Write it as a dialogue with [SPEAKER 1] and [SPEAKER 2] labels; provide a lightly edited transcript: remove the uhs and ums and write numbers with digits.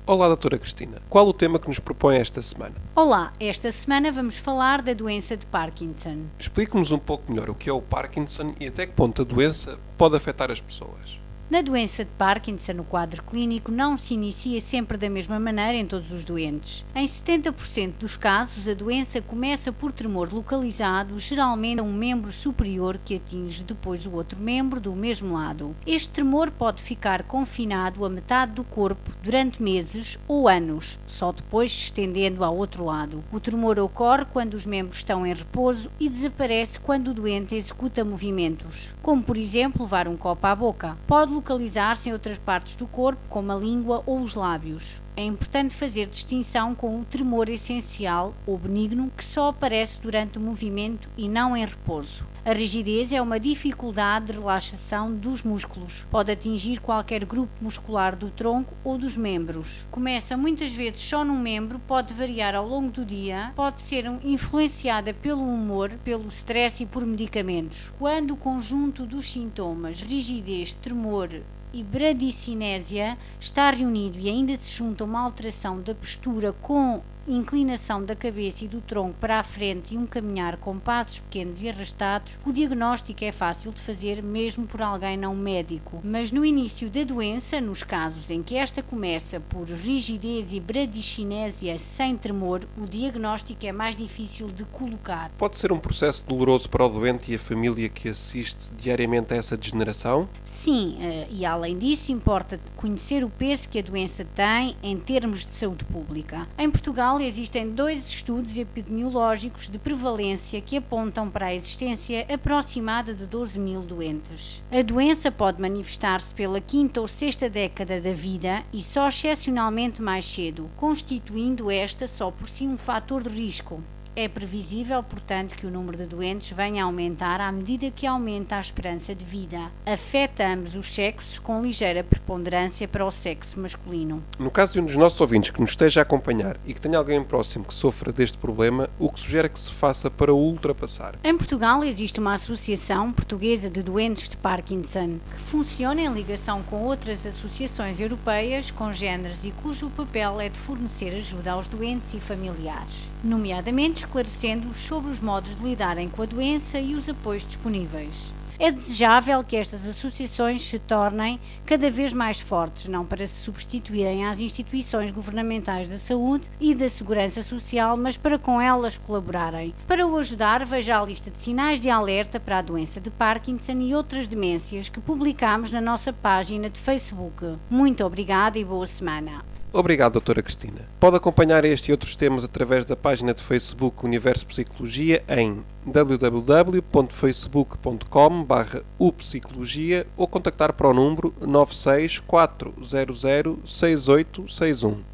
[SPEAKER 1] Olá, doutora Cristina. Qual o tema que nos propõe esta semana?
[SPEAKER 2] Olá, esta semana vamos falar da doença de Parkinson.
[SPEAKER 1] Explique-nos um pouco melhor o que é o Parkinson e até que ponto a doença pode afetar as pessoas.
[SPEAKER 2] Na doença de Parkinson, o quadro clínico não se inicia sempre da mesma maneira em todos os doentes. Em 70% dos casos, a doença começa por tremor localizado, geralmente a um membro superior que atinge depois o outro membro do mesmo lado. Este tremor pode ficar confinado a metade do corpo durante meses ou anos, só depois se estendendo ao outro lado. O tremor ocorre quando os membros estão em repouso e desaparece quando o doente executa movimentos, como por exemplo levar um copo à boca. Pode localizar-se em outras partes do corpo, como a língua ou os lábios. É importante fazer distinção com o tremor essencial ou benigno, que só aparece durante o movimento e não em repouso. A rigidez é uma dificuldade de relaxação dos músculos. Pode atingir qualquer grupo muscular do tronco ou dos membros. Começa muitas vezes só num membro, pode variar ao longo do dia, pode ser influenciada pelo humor, pelo stress e por medicamentos. Quando o conjunto dos sintomas, rigidez, tremor e bradicinésia está reunido e ainda se junta uma alteração da postura com inclinação da cabeça e do tronco para a frente e um caminhar com passos pequenos e arrastados, o diagnóstico é fácil de fazer mesmo por alguém não médico. Mas no início da doença, nos casos em que esta começa por rigidez e bradicinésia sem tremor, o diagnóstico é mais difícil de colocar.
[SPEAKER 1] Pode ser um processo doloroso para o doente e a família que assiste diariamente a essa degeneração?
[SPEAKER 2] Sim, e além disso importa conhecer o peso que a doença tem em termos de saúde pública. Em Portugal existem 2 estudos epidemiológicos de prevalência que apontam para a existência aproximada de 12.000 doentes. A doença pode manifestar-se pela 5ª ou 6ª década da vida e só excepcionalmente mais cedo, constituindo esta só por si um fator de risco. É previsível, portanto, que o número de doentes venha a aumentar à medida que aumenta a esperança de vida. Afeta ambos os sexos com ligeira preponderância para o sexo masculino.
[SPEAKER 1] No caso de um dos nossos ouvintes que nos esteja a acompanhar e que tenha alguém próximo que sofra deste problema, o que sugere que se faça para o ultrapassar?
[SPEAKER 2] Em Portugal existe uma Associação Portuguesa de Doentes de Parkinson, que funciona em ligação com outras associações europeias congêneres e cujo papel é de fornecer ajuda aos doentes e familiares, nomeadamente esclarecendo sobre os modos de lidarem com a doença e os apoios disponíveis. É desejável que estas associações se tornem cada vez mais fortes, não para se substituírem às instituições governamentais da saúde e da segurança social, mas para com elas colaborarem. Para o ajudar, veja a lista de sinais de alerta para a doença de Parkinson e outras demências que publicamos na nossa página de Facebook. Muito obrigada e boa semana.
[SPEAKER 1] Obrigado, doutora Cristina. Pode acompanhar este e outros temas através da página de Facebook Universo Psicologia em www.facebook.com/upsicologia ou contactar para o número 964006861.